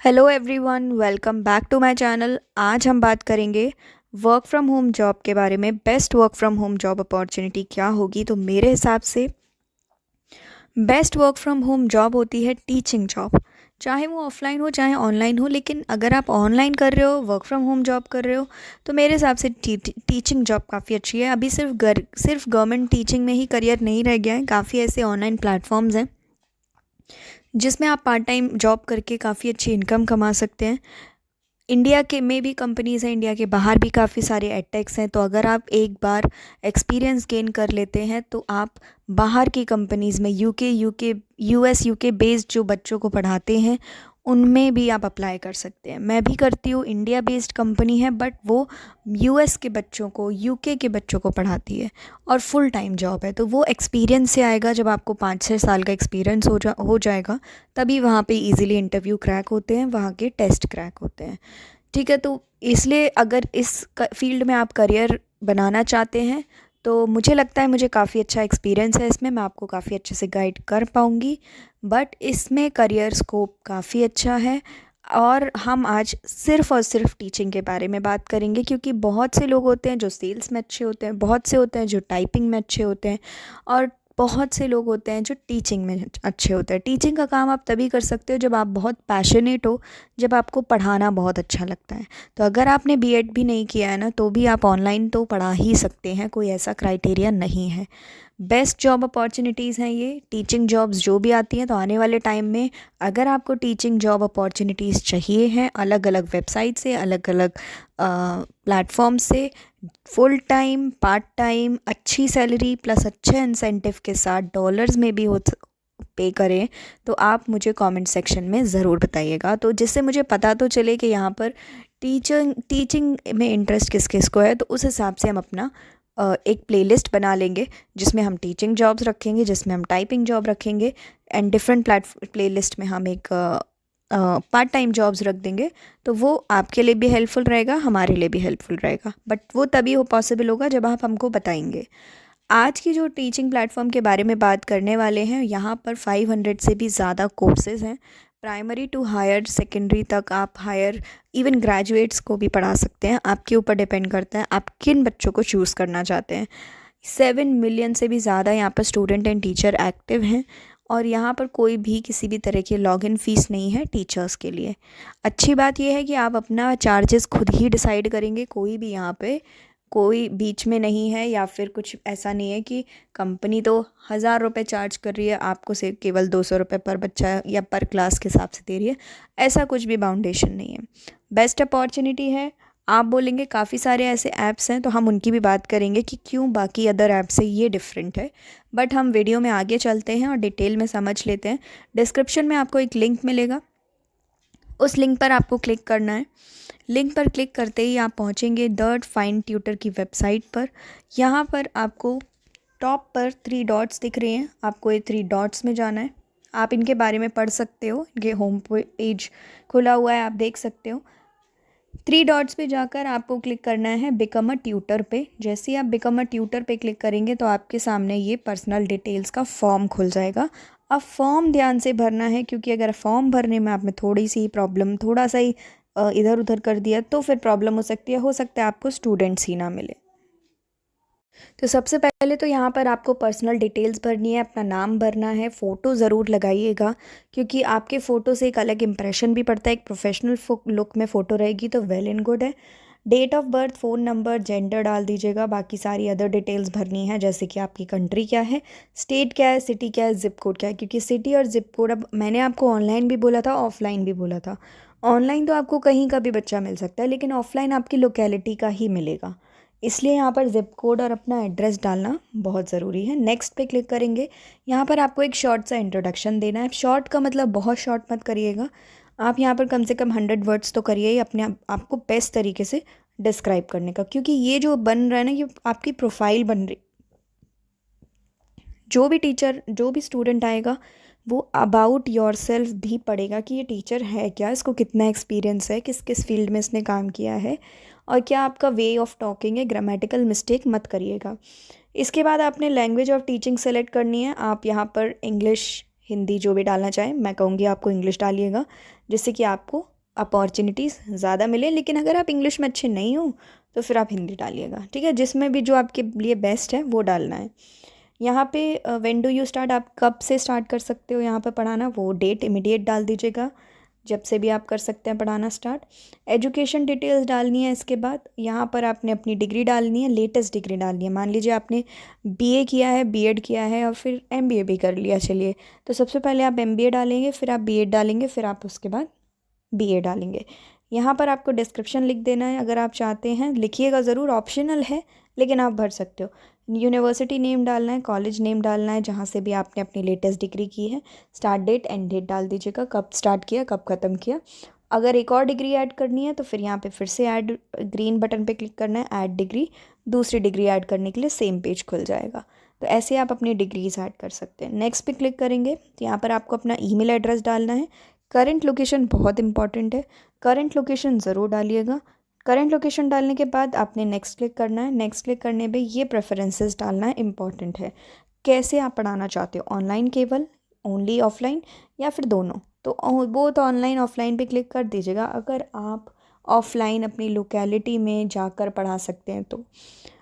Hello everyone, welcome back to my channel. आज हम बात करेंगे वर्क फ्रॉम होम जॉब के बारे में। Best work from home job opportunity क्या होगी? तो मेरे हिसाब से best work from home job होती है टीचिंग जॉब। चाहे वो ऑफलाइन हो चाहे ऑनलाइन हो, लेकिन अगर आप ऑनलाइन कर रहे हो, वर्क फ्रॉम होम जॉब कर रहे हो, तो मेरे हिसाब से टीचिंग जॉब काफ़ी अच्छी है। अभी सिर्फ गवर्नमेंट टीचिंग में ही करियर नहीं रह गया है। काफ़ी ऐसे ऑनलाइन प्लेटफॉर्म्स हैं जिसमें आप पार्ट टाइम जॉब करके काफ़ी अच्छी इनकम कमा सकते हैं। इंडिया के में भी कंपनीज़ हैं, इंडिया के बाहर भी काफ़ी सारे एडटेक्स हैं। तो अगर आप एक बार एक्सपीरियंस गेन कर लेते हैं तो आप बाहर की कंपनीज़ में यूके यूएस यूके बेस्ड जो बच्चों को पढ़ाते हैं उनमें भी आप अप्लाई कर सकते हैं। मैं भी करती हूँ, इंडिया बेस्ड कंपनी है बट वो यूएस के बच्चों को, यूके के बच्चों को पढ़ाती है और फुल टाइम जॉब है। तो वो एक्सपीरियंस से आएगा। जब आपको 5-6 साल का एक्सपीरियंस हो जाएगा तभी वहाँ पे इजीली इंटरव्यू क्रैक होते हैं, वहाँ के टेस्ट क्रैक होते हैं। ठीक है, तो इसलिए अगर इस फील्ड में आप करियर बनाना चाहते हैं तो मुझे लगता है मुझे काफ़ी अच्छा एक्सपीरियंस है इसमें, मैं आपको काफ़ी अच्छे से गाइड कर पाऊँगी। बट इसमें करियर स्कोप काफ़ी अच्छा है। और हम आज सिर्फ़ और सिर्फ टीचिंग के बारे में बात करेंगे, क्योंकि बहुत से लोग होते हैं जो सेल्स में अच्छे होते हैं, बहुत से होते हैं जो टाइपिंग में अच्छे होते हैं, और बहुत से लोग होते हैं जो टीचिंग में अच्छे होते हैं। टीचिंग का काम आप तभी कर सकते हो जब आप बहुत पैशनेट हो, जब आपको पढ़ाना बहुत अच्छा लगता है। तो अगर आपने बीएड भी नहीं किया है ना, तो भी आप ऑनलाइन तो पढ़ा ही सकते हैं, कोई ऐसा क्राइटेरिया नहीं है। बेस्ट जॉब अपॉर्चुनिटीज़ हैं ये टीचिंग जॉब्स जो भी आती हैं। तो आने वाले टाइम में अगर आपको टीचिंग जॉब अपॉर्चुनिटीज़ चाहिए हैं, अलग अलग वेबसाइट से, अलग अलग प्लेटफॉर्म से, फुल टाइम, पार्ट टाइम, अच्छी सैलरी प्लस अच्छे इंसेंटिव के साथ डॉलर्स में भी हो पे करें, तो आप मुझे कमेंट सेक्शन में ज़रूर बताइएगा, तो जिससे मुझे पता तो चले कि यहाँ पर टीचिंग में इंटरेस्ट किस किस को है। तो उस हिसाब से हम अपना एक प्लेलिस्ट बना लेंगे जिसमें हम टीचिंग जॉब्स रखेंगे, जिसमें हम टाइपिंग जॉब रखेंगे, एंड डिफरेंट प्लेलिस्ट में हम एक पार्ट टाइम जॉब्स रख देंगे। तो वो आपके लिए भी हेल्पफुल रहेगा, हमारे लिए भी हेल्पफुल रहेगा, बट वो तभी हो पॉसिबल होगा जब आप हमको बताएंगे। आज की जो टीचिंग प्लेटफॉर्म के बारे में बात करने वाले हैं, यहाँ पर 500 से भी ज़्यादा कोर्सेज़ हैं। प्राइमरी टू हायर सेकेंडरी तक, आप हायर इवन ग्रेजुएट्स को भी पढ़ा सकते हैं। आपके ऊपर डिपेंड करता है आप किन बच्चों को चूज़ करना चाहते हैं। 7 मिलियन से भी ज़्यादा यहाँ पर स्टूडेंट एंड टीचर एक्टिव हैं, और यहाँ पर कोई भी किसी भी तरह की लॉगिन फ़ीस नहीं है टीचर्स के लिए। अच्छी बात यह है कि आप अपना चार्जेस खुद ही डिसाइड करेंगे, कोई भी यहाँ पे कोई बीच में नहीं है, या फिर कुछ ऐसा नहीं है कि कंपनी तो 1,000 रुपये चार्ज कर रही है, आपको सिर्फ केवल 200 रुपये पर बच्चा या पर क्लास के हिसाब से दे रही है। ऐसा कुछ भी बाउंडेशन नहीं है। बेस्ट अपॉर्चुनिटी है। आप बोलेंगे काफ़ी सारे ऐसे ऐप्स हैं, तो हम उनकी भी बात करेंगे कि क्यों बाकी अदर ऐप से ये डिफरेंट है। बट हम वीडियो में आगे चलते हैं और डिटेल में समझ लेते हैं। डिस्क्रिप्शन में आपको एक लिंक मिलेगा, उस लिंक पर आपको क्लिक करना है। लिंक पर क्लिक करते ही आप पहुंचेंगे द फाइन ट्यूटर की वेबसाइट पर। यहाँ पर आपको टॉप पर 3 डॉट्स दिख रहे हैं, आपको ये 3 डॉट्स में जाना है। आप इनके बारे में पढ़ सकते हो, ये होम पेज खुला हुआ है, आप देख सकते हो। 3 डॉट्स पे जाकर आपको क्लिक करना है बिकम अ ट्यूटर पे। जैसे ही आप बिकम अ ट्यूटर पे क्लिक करेंगे तो आपके सामने ये पर्सनल डिटेल्स का फॉर्म खुल जाएगा। अब फॉर्म ध्यान से भरना है, क्योंकि अगर फॉर्म भरने में आप में थोड़ी सी प्रॉब्लम, थोड़ा सा ही इधर उधर कर दिया तो फिर प्रॉब्लम हो सकता है आपको स्टूडेंट्स ही ना मिले। तो सबसे पहले तो यहाँ पर आपको पर्सनल डिटेल्स भरनी है, अपना नाम भरना है, फ़ोटो ज़रूर लगाइएगा, क्योंकि आपके फ़ोटो से एक अलग इंप्रेशन भी पड़ता है। एक प्रोफेशनल लुक में फ़ोटो रहेगी तो वेल एंड गुड है। Date of birth, phone number, gender डाल दीजिएगा। बाकी सारी अदर डिटेल्स भरनी है, जैसे कि आपकी कंट्री क्या है, स्टेट क्या है, सिटी क्या है, ज़िप कोड क्या है। क्योंकि सिटी और ज़िप कोड, अब मैंने आपको ऑनलाइन भी बोला था, ऑफलाइन भी बोला था। ऑनलाइन तो आपको कहीं का भी बच्चा मिल सकता है, लेकिन ऑफलाइन आपकी लोकेलिटी का ही मिलेगा। इसलिए यहाँ पर ज़िप कोड और अपना एड्रेस डालना बहुत ज़रूरी है। नेक्स्ट पे क्लिक करेंगे। यहाँ पर आपको एक शॉर्ट सा इंट्रोडक्शन देना है। शॉर्ट का मतलब बहुत शॉर्ट मत करिएगा, आप यहाँ पर कम से कम 100 वर्ड्स तो करिए ही, अपने आपको बेस्ट तरीके से डिस्क्राइब करने का, क्योंकि ये जो बन रहा है ना, ये आपकी प्रोफाइल बन रही। जो भी टीचर, जो भी स्टूडेंट आएगा, वो अबाउट योर सेल्फ भी पढ़ेगा कि ये टीचर है क्या, इसको कितना एक्सपीरियंस है, किस किस फील्ड में इसने काम किया है, और क्या आपका वे ऑफ टॉकिंग है। ग्रामेटिकल मिस्टेक मत करिएगा। इसके बाद आपने लैंग्वेज ऑफ टीचिंग सेलेक्ट करनी है। आप यहाँ पर इंग्लिश, हिंदी जो भी डालना चाहें। मैं कहूँगी आपको इंग्लिश डालिएगा, जिससे कि आपको अपॉर्चुनिटीज़ ज़्यादा मिले। लेकिन अगर आप इंग्लिश में अच्छे नहीं हो तो फिर आप हिंदी डालिएगा, ठीक है। जिसमें भी जो आपके लिए बेस्ट है वो डालना है। यहाँ पे व्हेन डू यू स्टार्ट, आप कब से स्टार्ट कर सकते हो यहाँ पे पढ़ाना, वो डेट इमीडिएट डाल दीजिएगा, जब से भी आप कर सकते हैं पढ़ाना स्टार्ट। एजुकेशन डिटेल्स डालनी है। इसके बाद यहाँ पर आपने अपनी डिग्री डालनी है, लेटेस्ट डिग्री डालनी है। मान लीजिए आपने बीए किया है, बीएड किया है और फिर एमबीए भी कर लिया, चलिए तो सबसे पहले आप एमबीए डालेंगे, फिर आप बीएड डालेंगे, फिर आप उसके बाद बीए डालेंगे। यहाँ पर आपको डिस्क्रिप्शन लिख देना है, अगर आप चाहते हैं लिखिएगा ज़रूर, ऑप्शनल है लेकिन आप भर सकते हो। यूनिवर्सिटी नेम डालना है, कॉलेज नेम डालना है जहाँ से भी आपने अपनी लेटेस्ट डिग्री की है, स्टार्ट डेट एंड डेट डाल दीजिएगा, कब स्टार्ट किया कब ख़त्म किया। अगर एक और डिग्री ऐड करनी है तो फिर यहाँ पे फिर से ऐड ग्रीन बटन पे क्लिक करना है, ऐड डिग्री। दूसरी डिग्री ऐड करने के लिए सेम पेज खुल जाएगा। तो ऐसे आप अपनी डिग्रीज ऐड कर सकते हैं। नेक्स्ट पे क्लिक करेंगे तो यहाँ पर आपको अपना ईमेल एड्रेस डालना है। करंट लोकेशन बहुत इंपॉर्टेंट है, करंट लोकेशन ज़रूर डालिएगा। करंट लोकेशन डालने के बाद आपने नेक्स्ट क्लिक करना है। नेक्स्ट क्लिक करने पे ये प्रेफरेंसेस डालना है, इंपॉर्टेंट है। कैसे आप पढ़ाना चाहते हो, ऑनलाइन केवल, ओनली ऑफलाइन या फिर दोनों। तो वो तो ऑनलाइन ऑफलाइन पे क्लिक कर दीजिएगा अगर आप ऑफलाइन अपनी लोकेलिटी में जाकर पढ़ा सकते हैं तो।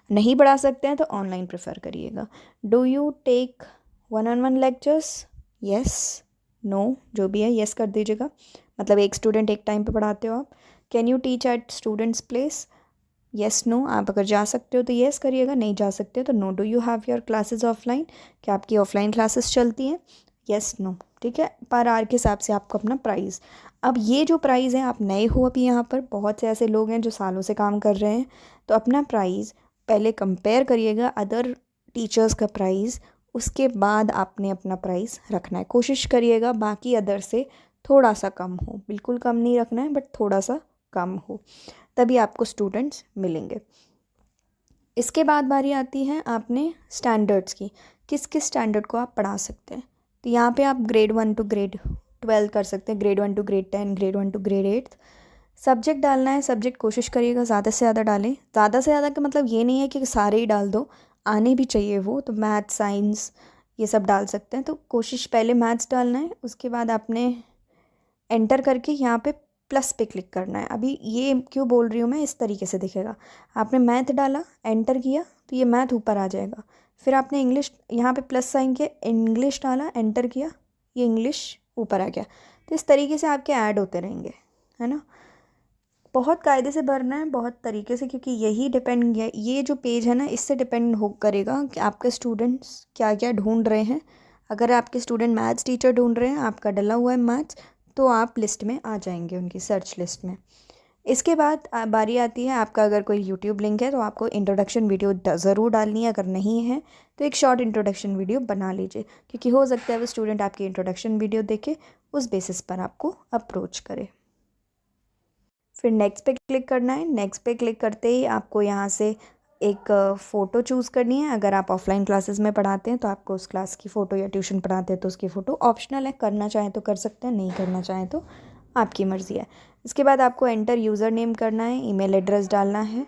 नहीं पढ़ा सकते हैं तो ऑनलाइन प्रेफर करिएगा। Do you take 1-on-1 lectures, yes no जो भी है यस कर दीजिएगा, मतलब एक स्टूडेंट एक टाइम पे पढ़ाते हो आप। Can you teach at students place, yes no. आप अगर जा सकते हो तो यस करिएगा, नहीं जा सकते हो तो no. Do you have your classes offline, क्या आपकी ऑफलाइन क्लासेस चलती हैं, यस नो, ठीक है। पर आवर के हिसाब से आपको अपना प्राइस, अब ये जो प्राइस है, आप नए हो अभी यहाँ पर, बहुत से ऐसे लोग हैं जो सालों से काम कर रहे हैं, तो अपना प्राइस पहले कंपेयर करिएगा अदर टीचर्स का प्राइस, उसके बाद आपने अपना प्राइस रखना है। कोशिश करिएगा बाकी अदर से थोड़ा सा कम हो, बिल्कुल कम नहीं रखना है बट थोड़ा सा कम हो, तभी आपको स्टूडेंट्स मिलेंगे। इसके बाद बारी आती है आपने स्टैंडर्ड्स की, किस किस स्टैंडर्ड को आप पढ़ा सकते हैं। तो यहाँ पे आप ग्रेड 1 टू ग्रेड 12 कर सकते हैं, grade 1 to grade 10, grade 1 to grade 8। Subject डालना है, सब्जेक्ट कोशिश करिएगा ज़्यादा से ज़्यादा डालें। ज़्यादा से ज़्यादा का मतलब ये नहीं है कि सारे ही डाल दो, आने भी चाहिए वो, तो मैथ साइंस ये सब डाल सकते हैं। तो कोशिश पहले मैथ्स डालना है, उसके बाद आपने एंटर करके यहाँ पे प्लस पे क्लिक करना है। अभी ये क्यों बोल रही हूँ मैं, इस तरीके से दिखेगा। आपने मैथ डाला, एंटर किया तो ये मैथ ऊपर आ जाएगा। फिर आपने इंग्लिश यहाँ पे प्लस साइन के इंग्लिश डाला, एंटर किया, ये इंग्लिश ऊपर आ गया। तो इस तरीके से आपके ऐड होते रहेंगे, है ना। बहुत कायदे से भरना है, बहुत तरीके से, क्योंकि यही डिपेंड, ये जो पेज है ना इससे डिपेंड हो करेगा कि आपके स्टूडेंट्स क्या क्या ढूंढ रहे हैं। अगर आपके स्टूडेंट मैथ्स टीचर ढूंढ रहे हैं, आपका डला हुआ है मैथ्स, तो आप लिस्ट में आ जाएंगे उनकी सर्च लिस्ट में। इसके बाद बारी आती है आपका, अगर कोई यूट्यूब लिंक है तो आपको इंट्रोडक्शन वीडियो ज़रूर डालनी है। अगर नहीं है तो एक शॉर्ट इंट्रोडक्शन वीडियो बना लीजिए, क्योंकि हो सकता है वो स्टूडेंट आपकी इंट्रोडक्शन वीडियो देखे, उस बेसिस पर आपको अप्रोच करे। फिर नेक्स्ट पे क्लिक करना है। नेक्स्ट पे क्लिक करते ही आपको यहाँ से एक फ़ोटो चूज़ करनी है। अगर आप ऑफलाइन क्लासेस में पढ़ाते हैं तो आपको उस क्लास की फ़ोटो, या ट्यूशन पढ़ाते हैं तो उसकी फ़ोटो ऑप्शनल है, करना चाहें तो कर सकते हैं, नहीं करना चाहें तो आपकी मर्ज़ी है। इसके बाद आपको एंटर यूज़र नेम करना है, ईमेल एड्रेस डालना है,